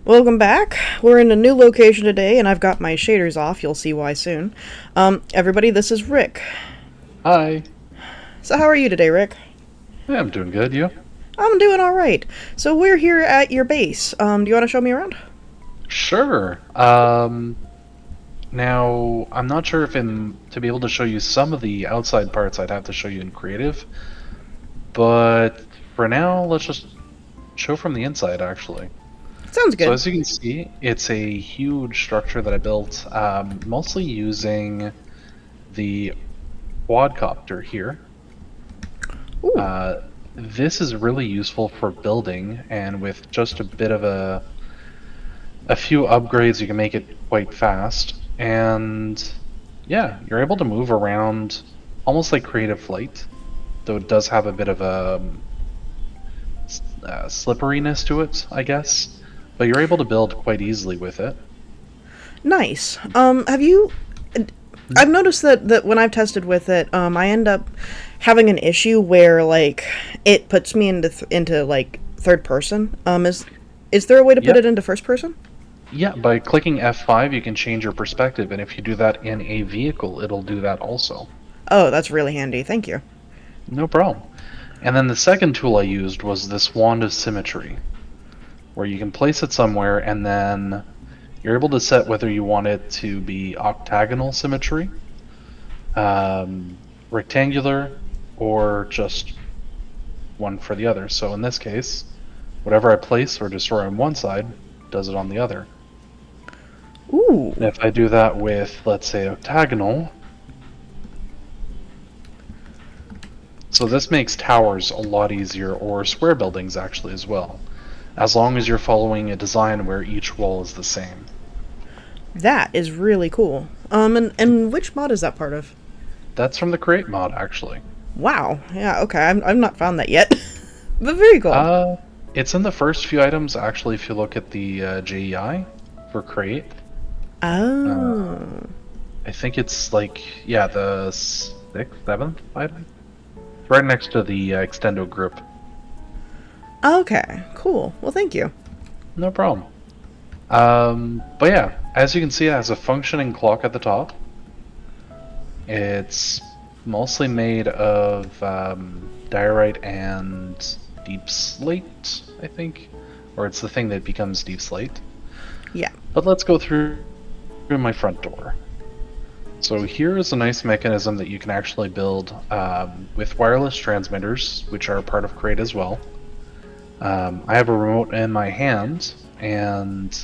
Welcome back. We're in a new location today, and I've got my shaders off. You'll see why soon. Everybody, this is Rick. Hi. So how are you today, Rick? Yeah, I'm doing good. You? I'm doing all right. So we're here at your base. Do you want to show me around? Sure. Now I'm not sure if to be able to show you some of the outside parts, I'd have to show you in creative. But for now, let's just show from the inside, actually. Sounds So good. as you can see, it's a huge structure that I built, mostly using the quadcopter here. Ooh, This is really useful for building, and with just a bit of a few upgrades, you can make it quite fast. And yeah, you're able to move around almost like creative flight, though it does have a bit of a slipperiness to it, I guess. But you're able to build quite easily with it. nice. Have you? I've noticed that when I've tested with it, I end up having an issue where like it puts me into like third person. Is there a way to put Yep. it into first person? Yeah, by clicking F5, you can change your perspective, and if you do that in a vehicle, it'll do that also. Oh, that's really handy. Thank you. No problem. And then the second tool I used was this Wand of Symmetry, where you can place it somewhere and then you're able to set whether you want it to be octagonal symmetry, rectangular, or just one for the other. So in this case, whatever I place or destroy on one side does it on the other. Ooh. And if I do that with, let's say, octagonal, so this makes towers a lot easier, or square buildings actually as well, as long as you're following a design where each wall is the same. That is really cool. And which mod is that part of? That's from the Create mod, actually. Wow. Yeah. Okay. I've not found that yet, but very cool. Uh, it's in the first few items, actually, if you look at the JEI for Create. Uh, Oh. I think it's like, yeah, the 6th, 7th item? It's right next to the Extendo group. Okay. Cool. Well, thank you. No problem. But yeah, as you can see, it has a functioning clock at the top. It's mostly made of diorite and deep slate, I think. Or it's the thing that becomes deep slate. Yeah. But let's go through my front door. So here is a nice mechanism that you can actually build with wireless transmitters, which are part of Crate as well. I have a remote in my hand, and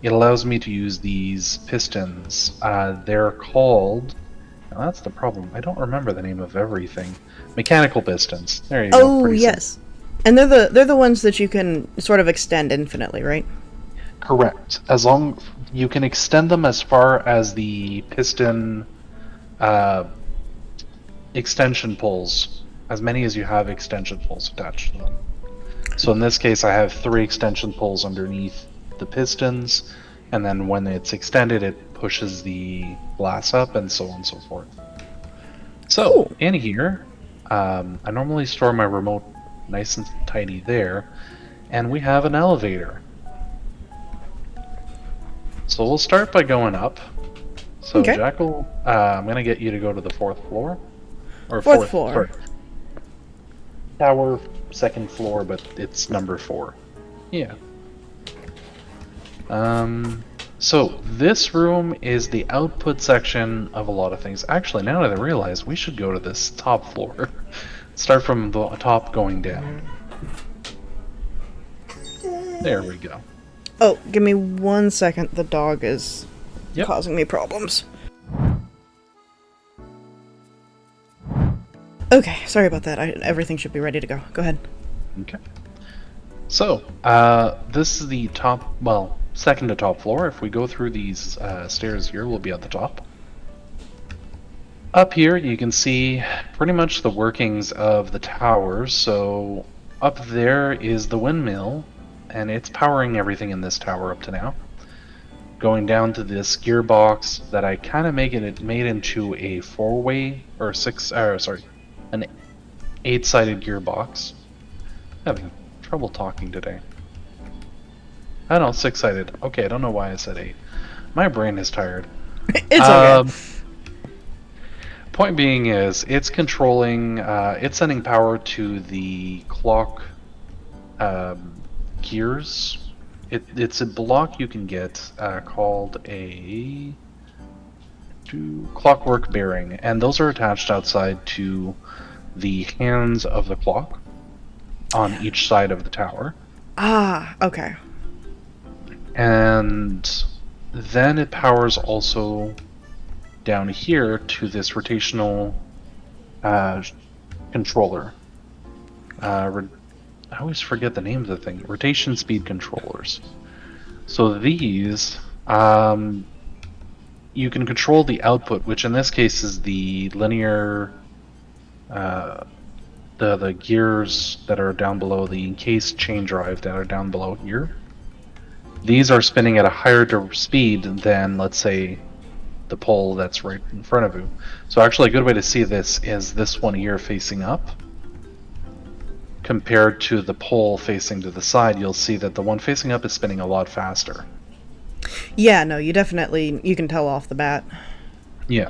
it allows me to use these pistons. They're called... Now that's the problem. I don't remember the name of everything. Mechanical pistons. There you go. Oh Pretty simple. yes. And they're the ones that you can sort of extend infinitely, right? Correct. As long you can extend them as far as the piston uh, extension poles, as many as you have extension poles attached to them. So in this case, I have 3 extension poles underneath the pistons, and then when it's extended, it pushes the glass up, and so on and so forth. So Cool. in here, I normally store my remote nice and tiny there, and we have an elevator. So we'll start by going up. So Okay. Jackal, I'm gonna get you to go to the 4th floor, or Fourth fourth, floor. sorry, tower, 2nd floor, but it's number 4. Yeah. So this room is the output section of a lot of things. Actually, now that I realize, we should go to this top floor. Start from the top going down. There we go. Oh, give me 1 second. The dog is Yep. causing me problems. Okay, sorry about that. Everything should be ready to go. Go ahead. Okay. So, this is the top, well, 2nd to top floor. If we go through these stairs here, we'll be at the top. Up here, you can see pretty much the workings of the towers. So, up there is the windmill, and it's powering everything in this tower up to now. Going down to this gearbox that I kind of made into a 4-way, or an 8-sided gearbox. Having trouble talking today. I know, 6-sided. Okay, I don't know why I said 8. My brain is tired. It's okay. Point being is, it's controlling, it's sending power to the clock gears. It's a block you can get called a clockwork bearing, and those are attached outside to the hands of the clock on each side of the tower. Ah, okay. And then it powers also down here to this rotational controller. I always forget the name of the thing. Rotation speed controllers. So these, you can control the output, which in this case is the linear, the gears that are down below, the encased chain drive that are down below here. These are spinning at a higher speed than, let's say, the pole that's right in front of you. So actually a good way to see this is this one here facing up. Compared to the pole facing to the side, you'll see that the one facing up is spinning a lot faster. Yeah, no, you can tell off the bat. Yeah.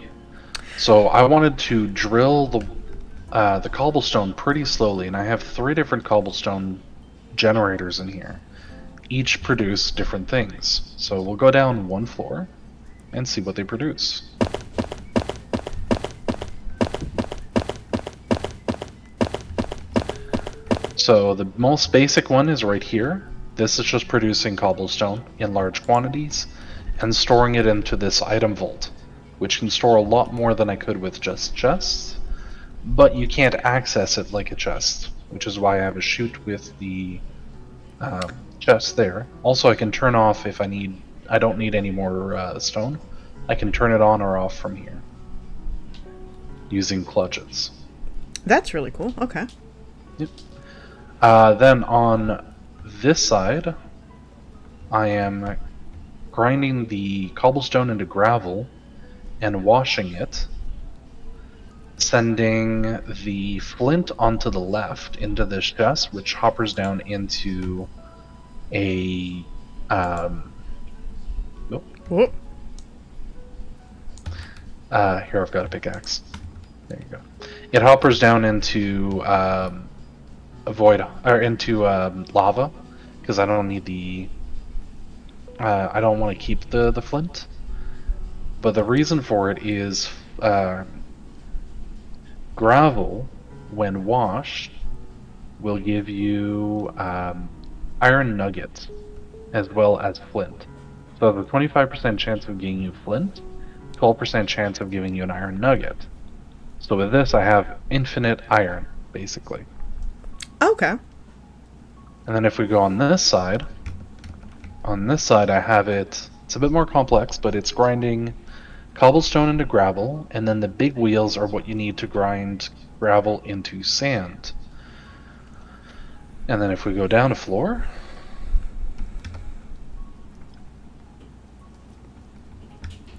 So I wanted to drill the cobblestone pretty slowly, and I have 3 different cobblestone generators in here. Each produce different things. So we'll go down 1 floor and see what they produce. So the most basic one is right here. This is just producing cobblestone in large quantities and storing it into this item vault, which can store a lot more than I could with just chests, but you can't access it like a chest, which is why I have a chute with the chest there. Also, I can turn off if I don't need any more stone. I can turn it on or off from here using clutches. That's really cool. Okay. Yep. Then on this side, I am grinding the cobblestone into gravel and washing it, sending the flint onto the left into this chest, which hoppers down into a Whoop. here I've got a pickaxe. There you go. It hoppers down into a void, or into lava, because I don't need the I don't want to keep the flint. But the reason for it is gravel, when washed, will give you iron nuggets as well as flint. So the 25% chance of giving you flint, 12% chance of giving you an iron nugget. So with this, I have infinite iron, basically. Okay. And then if we go on this side I have it's a bit more complex, but it's grinding cobblestone into gravel, and then the big wheels are what you need to grind gravel into sand. And then if we go down a floor,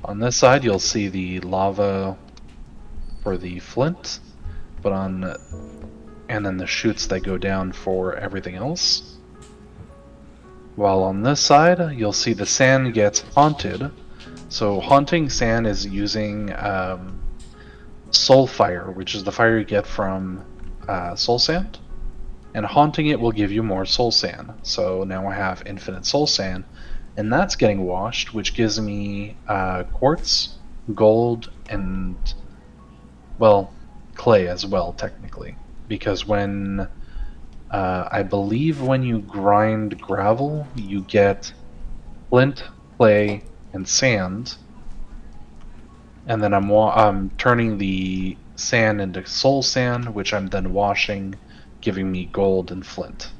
on this side you'll see the lava for the flint, and then the chutes that go down for everything else. While on this side, you'll see the sand gets haunted. So haunting sand is using soul fire, which is the fire you get from soul sand. And haunting it will give you more soul sand. So now I have infinite soul sand, and that's getting washed, which gives me quartz, gold, and, well, clay as well, technically. Because when I believe when you grind gravel, you get flint, clay, and sand. And then I'm turning the sand into soul sand, which I'm then washing, giving me gold and flint.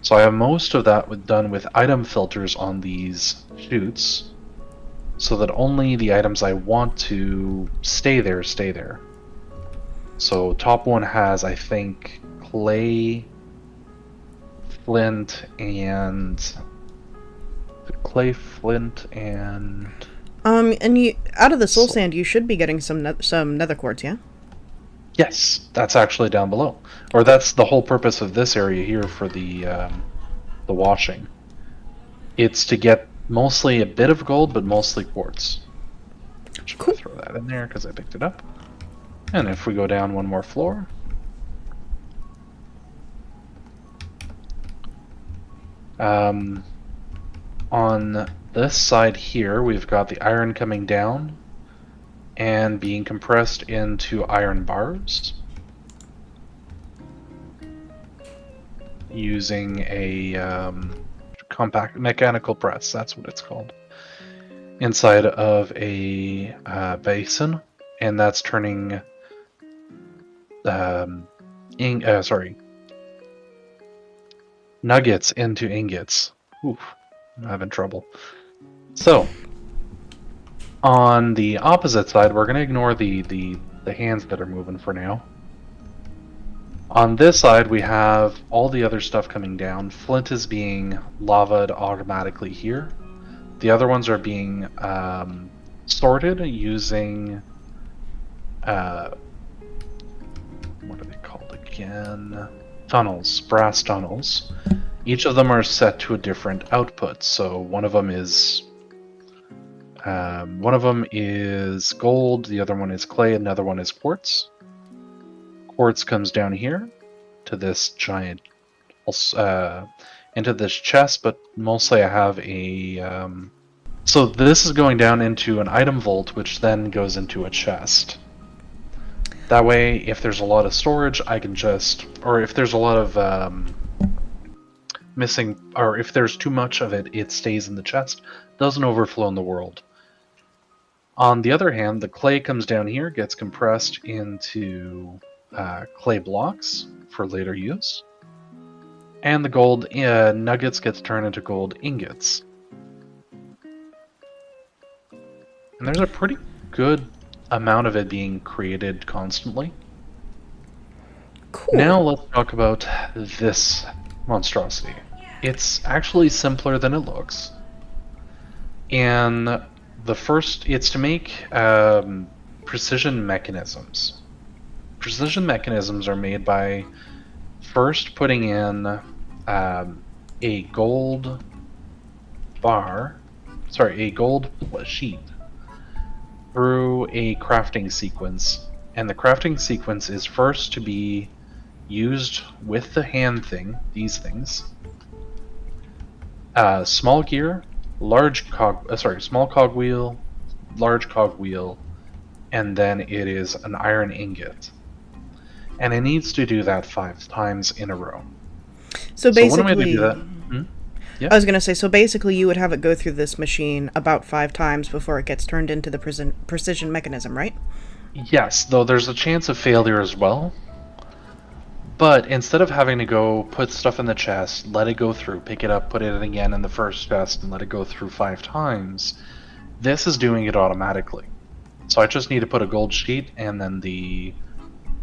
So I have most of that done with item filters on these chutes, so that only the items I want to stay there, stay there. So top one has, I think, clay, flint, and And you out of the soul sand, you should be getting some nether quartz, yeah? Yes, that's actually down below, or that's the whole purpose of this area here for the washing. It's to get mostly a bit of gold, but mostly quartz. Just Cool. throw that in there because I picked it up. And if we go down one more floor, on this side here, we've got the iron coming down and being compressed into iron bars using a compact mechanical press. That's what it's called. Inside of a basin, and that's turning nuggets into ingots. Oof, I'm having trouble. So, on the opposite side, we're going to ignore the hands that are moving for now. On this side, we have all the other stuff coming down. Flint is being lavaed automatically here. The other ones are being sorted using what are they called again? Tunnels, brass tunnels. Each of them are set to a different output. So one of them is gold, the other one is clay, another one is quartz. Quartz comes down here to this giant, into this chest, but mostly I have a. So this is going down into an item vault, which then goes into a chest. That way, if there's a lot of storage, I can just, or if there's a lot of missing, or if there's too much of it, it stays in the chest, doesn't overflow in the world. On the other hand, the clay comes down here, gets compressed into clay blocks for later use, and the gold nuggets gets turned into gold ingots. And there's a pretty good amount of it being created constantly. Cool. Now let's talk about this monstrosity. It's actually simpler than it looks. And the first, it's to make precision mechanisms. Precision mechanisms are made by first putting in a gold sheet through a crafting sequence, and the crafting sequence is first to be used with the hand thing, these things, small gear, small cogwheel, large cogwheel, and then it is an iron ingot, and it needs to do that 5 times in a row. So basically, one way to do that. Yeah. I was going to say, so basically you would have it go through this machine about 5 times before it gets turned into the precision mechanism, right? Yes, though there's a chance of failure as well. But instead of having to go put stuff in the chest, let it go through, pick it up, put it again in the first chest, and let it go through 5 times, this is doing it automatically. So I just need to put a gold sheet and then the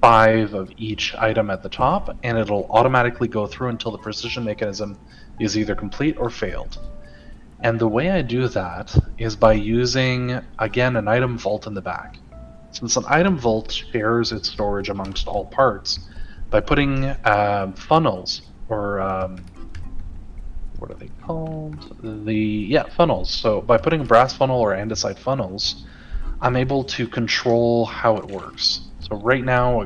5 of each item at the top, and it'll automatically go through until the precision mechanism is either complete or failed. And the way I do that is by using, again, an item vault in the back. Since an item vault shares its storage amongst all parts, by putting funnels, or what are they called? Funnels. So by putting a brass funnel or andesite funnels, I'm able to control how it works. So right now,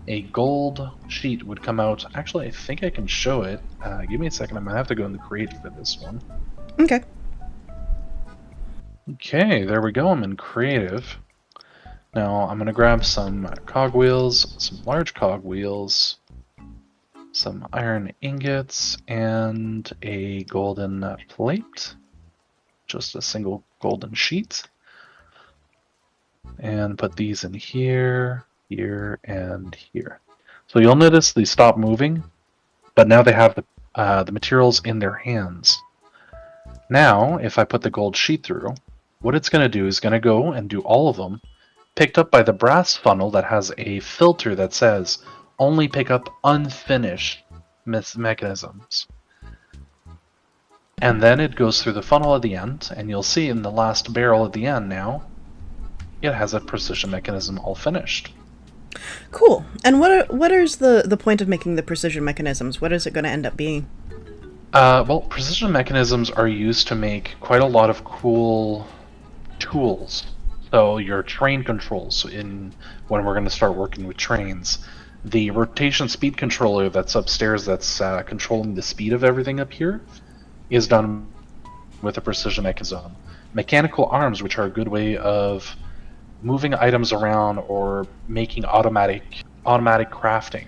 a gold sheet would come out. Actually, I think I can show it. Give me a second. I'm gonna have to go in the creative for this one. Okay. Okay, there we go. I'm in creative. Now I'm gonna grab some cogwheels, some large cogwheels, some iron ingots, and a golden plate. Just a single golden sheet. And put these in here, here, and here. So you'll notice they stop moving, but now they have the materials in their hands. Now, if I put the gold sheet through, what it's going to do is going to go and do all of them, picked up by the brass funnel that has a filter that says, only pick up unfinished mechanisms. And then it goes through the funnel at the end, and you'll see in the last barrel at the end now, it has a precision mechanism all finished. Cool. And what is the point of making the precision mechanisms? What is it going to end up being? Well, precision mechanisms are used to make quite a lot of cool tools. So your train controls in when we're going to start working with trains. The rotation speed controller that's upstairs that's controlling the speed of everything up here is done with a precision mechanism. Mechanical arms, which are a good way of moving items around or making automatic crafting,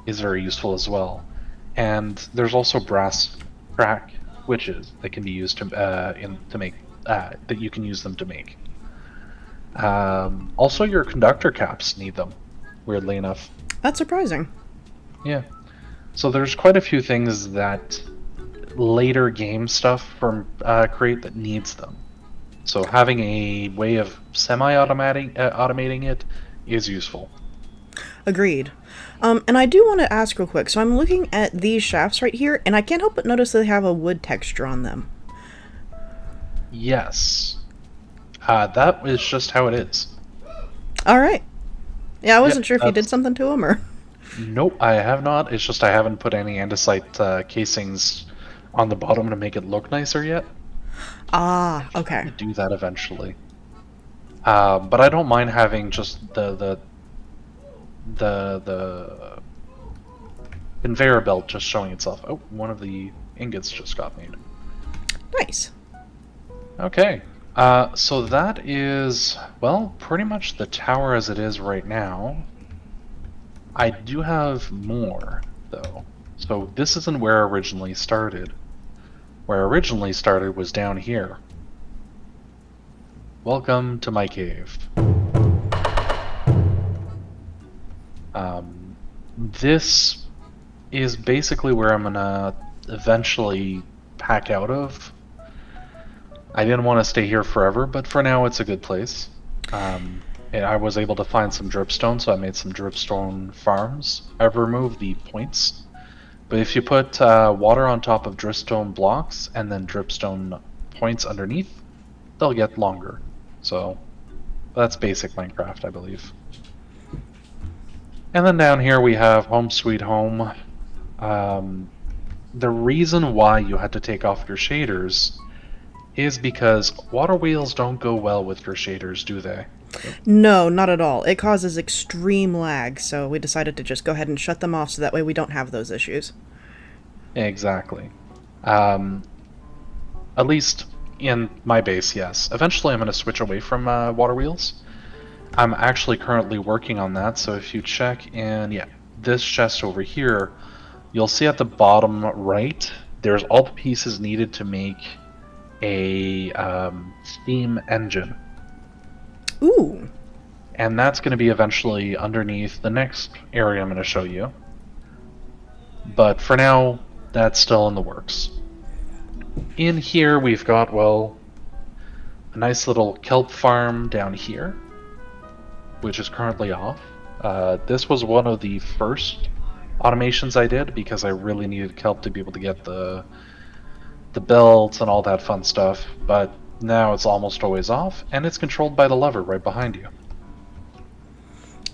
is very useful as well. And there's also brass crack switches that can be used to make that you can use them to make. Also, your conductor caps need them. Weirdly enough. That's surprising. Yeah. So there's quite a few things that later game stuff from create that needs them. So having a way of automating it is useful. Agreed. And I do want to ask real quick. So I'm looking at these shafts right here, and I can't help but notice that they have a wood texture on them. Yes. That is just how it is. All right. Yeah, I wasn't Yep, sure if you did something to them or. Nope, I have not. It's just I haven't put any andesite casings on the bottom to make it look nicer yet. Ah, okay. Do that eventually. But I don't mind having just the conveyor belt just showing itself. Oh, one of the ingots just got made. Nice. Okay. So that is, well, pretty much the tower as it is right now. I do have more, though. So this isn't where I originally started. Where I originally started was down here. Welcome to my cave. This is basically where I'm gonna eventually pack out of. I didn't want to stay here forever, but for now it's a good place. And I was able to find some dripstone, so I made some dripstone farms. I've removed the points, but if you put water on top of dripstone blocks and then dripstone points underneath, they'll get longer. So that's basic Minecraft, I believe. And then down here we have Home Sweet Home. The reason why you had to take off your shaders is because water wheels don't go well with your shaders, do they? No, not at all. It causes extreme lag, so we decided to just go ahead and shut them off so that way we don't have those issues. Exactly. At least in my base, yes. Eventually I'm going to switch away from water wheels. I'm actually currently working on that, so if you check in, yeah, this chest over here, you'll see at the bottom right, there's all the pieces needed to make a steam engine. Ooh. And that's going to be eventually underneath the next area I'm going to show you. But for now, that's still in the works. In here, we've got, well, a nice little kelp farm down here, which is currently off. This was one of the first automations I did because I really needed kelp to be able to get the belts and all that fun stuff, but now it's almost always off, and it's controlled by the lever right behind you.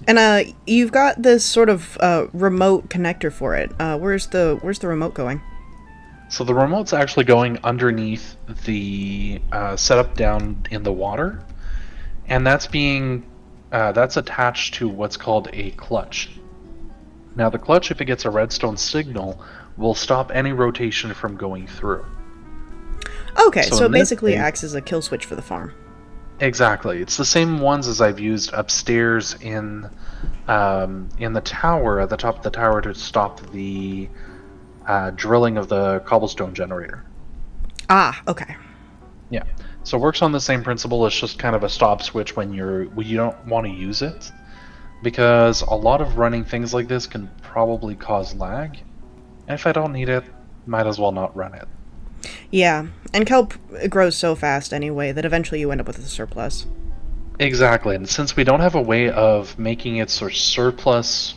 And you've got this sort of remote connector for it. Where's the remote going? So the remote's actually going underneath the setup down in the water, and that's attached to what's called a clutch. Now the clutch, if it gets a redstone signal, will stop any rotation from going through. Okay, so it basically acts as a kill switch for the farm. Exactly. It's the same ones as I've used upstairs in the tower, at the top of the tower, to stop the drilling of the cobblestone generator. Ah, okay. Yeah. So it works on the same principle. It's just kind of a stop switch when you don't want to use it, because a lot of running things like this can probably cause lag. And if I don't need it, might as well not run it. Yeah, and kelp grows so fast anyway that eventually you end up with a surplus. Exactly, and since we don't have a way of making it sort of surplus,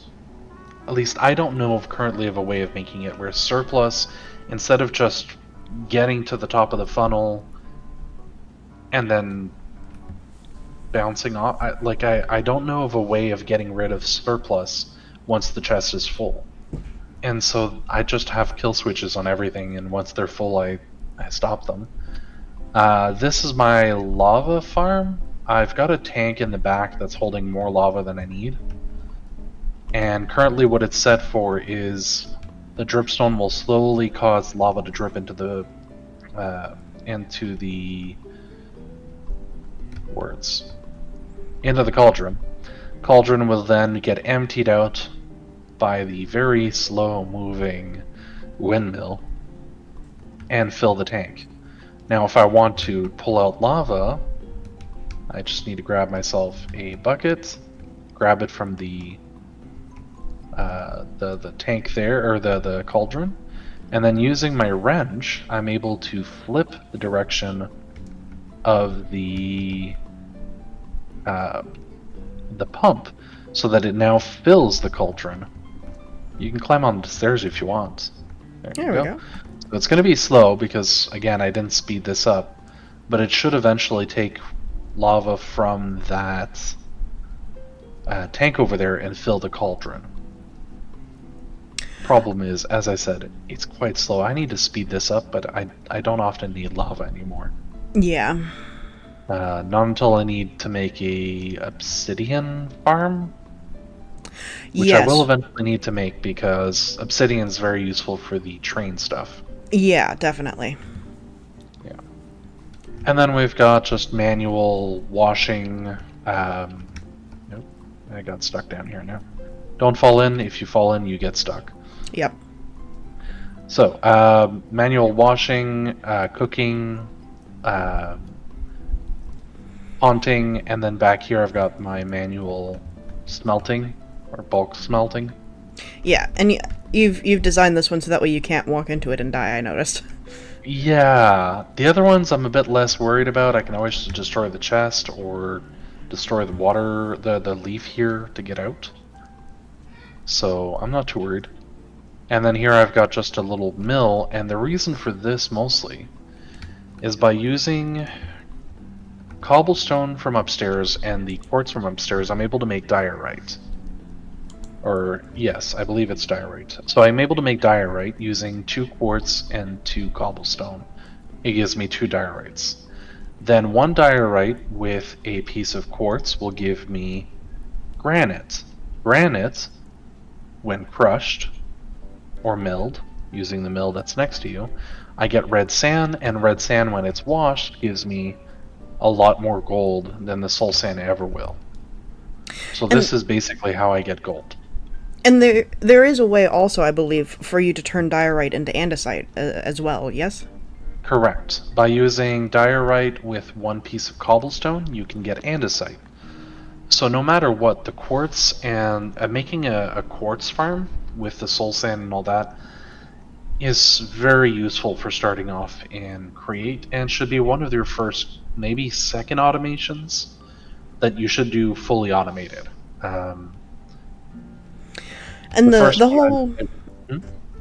at least I don't know of currently of a way of making it where surplus, instead of just getting to the top of the funnel and then bouncing off, I don't know of a way of getting rid of surplus once the chest is full. and so I just have kill switches on everything, and once they're full, I stop them. This is my lava farm. I've got a tank in the back that's holding more lava than I need. And currently what it's set for is the dripstone will slowly cause lava to drip into the cauldron. Cauldron will then get emptied out by the very slow moving windmill and fill the tank. Now if I want to pull out lava, I just need to grab myself a bucket, grab it from the tank there, or the cauldron, and then using my wrench, I'm able to flip the direction of the pump so that it now fills the cauldron. You can climb on the stairs if you want. There we go. So it's going to be slow because, again, I didn't speed this up, but it should eventually take lava from that tank over there and fill the cauldron. Problem is, as I said, it's quite slow. I need to speed this up, but I don't often need lava anymore. Yeah. Not until I need to make a obsidian farm, which yes. I will eventually need to make because obsidian is very useful for the train stuff. Yeah, definitely. Yeah. And then we've got just manual washing. Nope, I got stuck down here now. Don't fall in. If you fall in, you get stuck. Yep. So, manual washing, cooking, haunting, and then back here I've got my manual smelting, or bulk smelting. Yeah, and you've designed this one so that way you can't walk into it and die, I noticed. Yeah, the other ones I'm a bit less worried about. I can always just destroy the chest or destroy the water, the leaf here to get out. So I'm not too worried. And then here I've got just a little mill, and the reason for this mostly is by using cobblestone from upstairs and the quartz from upstairs, I'm able to make diorite. Or, yes, I believe it's diorite. So I'm able to make diorite using 2 quartz and 2 cobblestone. It gives me 2 diorites. Then 1 diorite with a piece of quartz will give me granite. Granite, when crushed or milled, using the mill that's next to you, I get red sand, and red sand when it's washed gives me a lot more gold than the soul sand ever will. So this is basically how I get gold. And there is a way also, I believe, for you to turn diorite into andesite as well, yes? Correct. By using diorite with 1 piece of cobblestone, you can get andesite. So no matter what, the quartz and making a quartz farm with the soul sand and all that is very useful for starting off in Create, and should be one of your first, maybe second automations that you should do fully automated. And the whole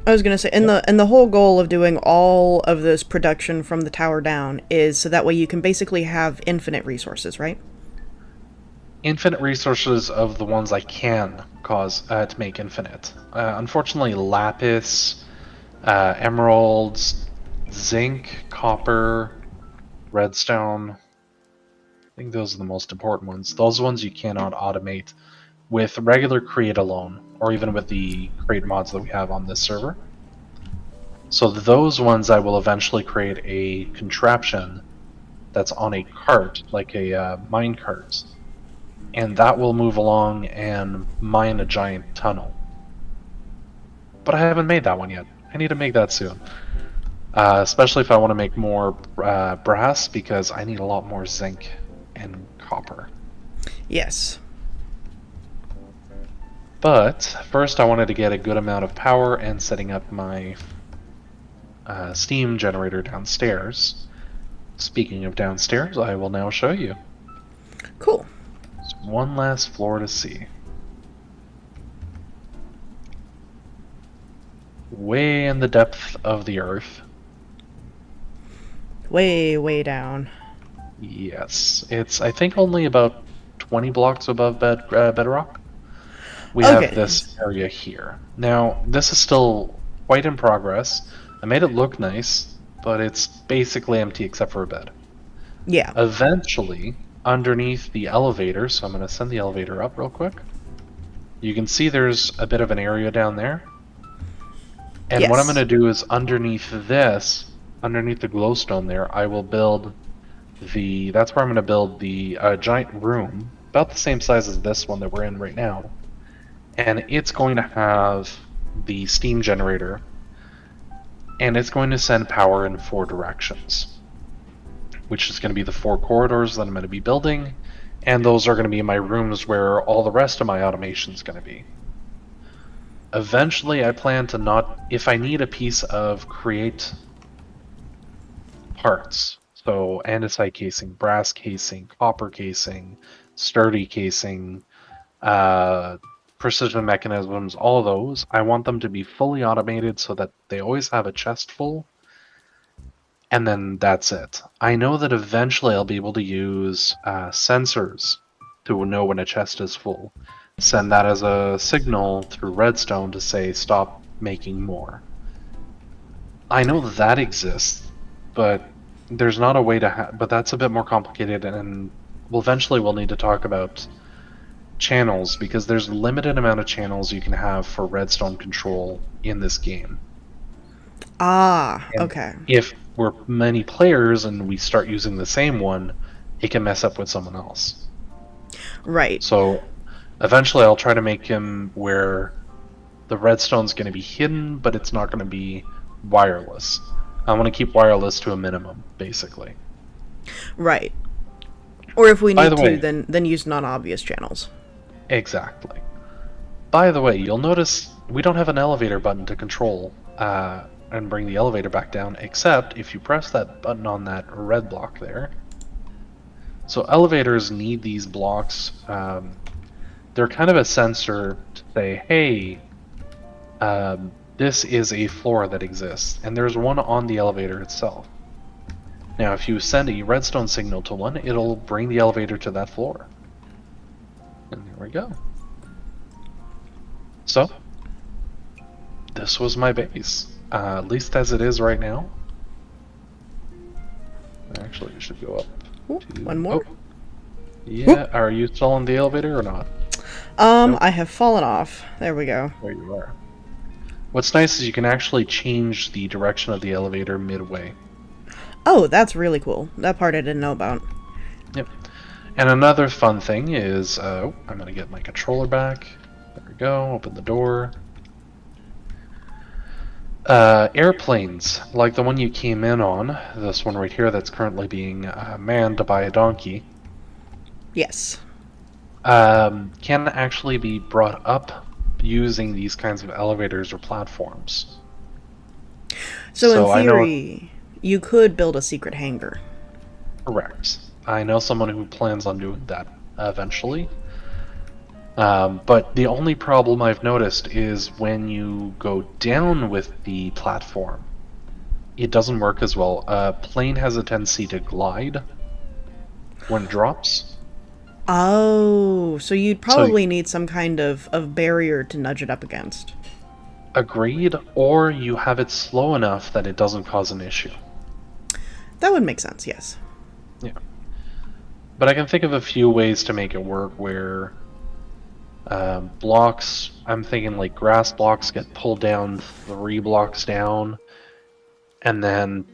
I was gonna say, and the whole goal of doing all of this production from the tower down is so that way you can basically have infinite resources, right? Infinite resources of the ones I can cause to make infinite. Unfortunately, lapis, emeralds, zinc, copper, redstone. I think those are the most important ones. Those ones you cannot automate with regular Create alone, or even with the Create mods that we have on this server. So those ones I will eventually create a contraption that's on a cart, like a mine cart, and that will move along and mine a giant tunnel. But I haven't made that one yet. I need to make that soon. Especially if I want to make more brass, because I need a lot more zinc and copper. Yes. But first I wanted to get a good amount of power, and setting up my steam generator downstairs. Speaking of downstairs, I will now show you. Cool. There's one last floor to see. Way in the depth of the earth. Way, way down. Yes, it's I think only about 20 blocks above bedrock. we have Okay. this area here. Now, this is still quite in progress. I made it look nice, but it's basically empty except for a bed. Yeah. Eventually, underneath the elevator, so I'm going to send the elevator up real quick. You can see there's a bit of an area down there. And what I'm going Yes. to do is underneath this, underneath the glowstone there, I will build that's where I'm going to build the giant room, about the same size as this one that we're in right now. And it's going to have the steam generator, and it's going to send power in 4 directions, which is going to be the 4 corridors that I'm going to be building, and those are going to be my rooms where all the rest of my automation is going to be. Eventually, I plan to not, if I need a piece of create parts, so andesite casing, brass casing, copper casing, sturdy casing, precision mechanisms, all those, I want them to be fully automated so that they always have a chest full, and then that's it. I know that eventually I'll be able to use sensors to know when a chest is full. Send that as a signal through redstone to say stop making more. I know that exists, but there's not a way to but that's a bit more complicated, and we'll need to talk about channels because there's a limited amount of channels you can have for redstone control in this game. Ah, And okay. if we're many players and we start using the same one, it can mess up with someone else. Right. So eventually I'll try to make him where the redstone's going to be hidden, but it's not going to be wireless. I want to keep wireless to a minimum, basically. Right. Or if we By need the to, way, then use non-obvious channels. exactly. By the way, you'll notice we don't have an elevator button to control and bring the elevator back down, except if you press that button on that red block there. So elevators need these blocks. They're kind of a sensor to say, hey, this is a floor that exists, and there's one on the elevator itself. Now, if you send a redstone signal to one, it'll bring the elevator to that floor. And there we go. So, this was my base, at least as it is right now. Actually, we should go up Ooh, to... one more. Oh, yeah, are you still on the elevator or not? Nope. I have fallen off. There we go. There you are. What's nice is you can actually change the direction of the elevator midway. Oh, that's really cool. That part I didn't know about. Yep. And another fun thing is, I'm going to get my controller back. There we go, open the door. Airplanes, like the one you came in on, this one right here that's currently being manned by a donkey, Yes. can actually be brought up using these kinds of elevators or platforms. So in I know, theory, you could build a secret hangar. correct. I know someone who plans on doing that eventually. But the only problem I've noticed is when you go down with the platform, it doesn't work as well. A plane has a tendency to glide when it drops. Oh, so you'd So probably need some kind of barrier to nudge it up against. agreed, or you have it slow enough that it doesn't cause an issue. That would make sense, yes. Yeah. But I can think of a few ways to make it work where blocks, I'm thinking like grass blocks get pulled down 3 blocks down, and then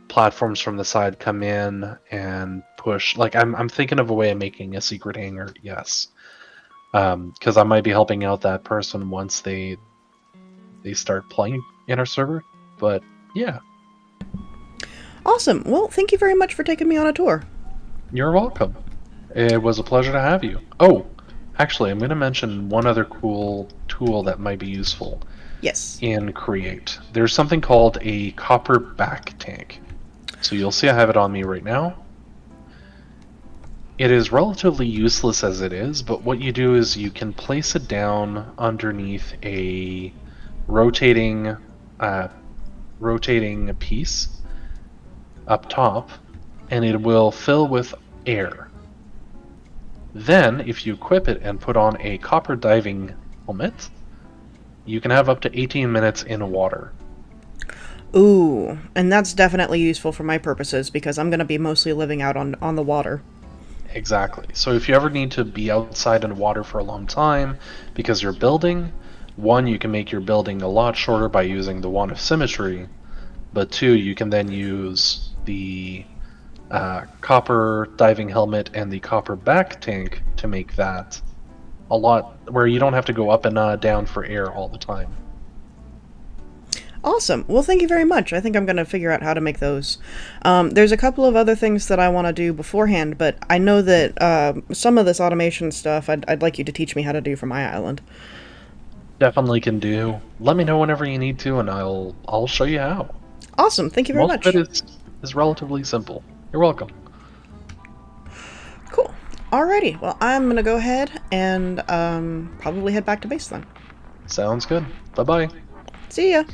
platforms from the side come in and push. Like I'm thinking of a way of making a secret hangar, yes. Because I might be helping out that person once they start playing in our server. But yeah, Awesome. Well, thank you very much for taking me on a tour. you're welcome. It was a pleasure to have you. Oh, actually, I'm going to mention one other cool tool that might be useful Yes. in Create. There's something called a copper back tank. So you'll see I have it on me right now. It is relatively useless as it is, but what you do is you can place it down underneath a rotating piece up top, and it will fill with air. Then, if you equip it and put on a copper diving helmet, you can have up to 18 minutes in water. Ooh, and that's definitely useful for my purposes because I'm going to be mostly living out on the water. Exactly. So if you ever need to be outside in water for a long time because you're building, one, you can make your building a lot shorter by using the Wand of Symmetry, but two, you can then use the copper diving helmet and the copper back tank to make that a lot where you don't have to go up and down for air all the time. Awesome. Well, thank you very much. I think I'm going to figure out how to make those. There's a couple of other things that I want to do beforehand, but I know that some of this automation stuff I'd like you to teach me how to do for my island. Definitely can do. Let me know whenever you need to, and I'll show you how. Awesome. Thank you very Most of much. it is relatively simple. You're welcome. Cool. Alrighty. Well, I'm going to go ahead and probably head back to base then. Sounds good. Bye bye. See ya.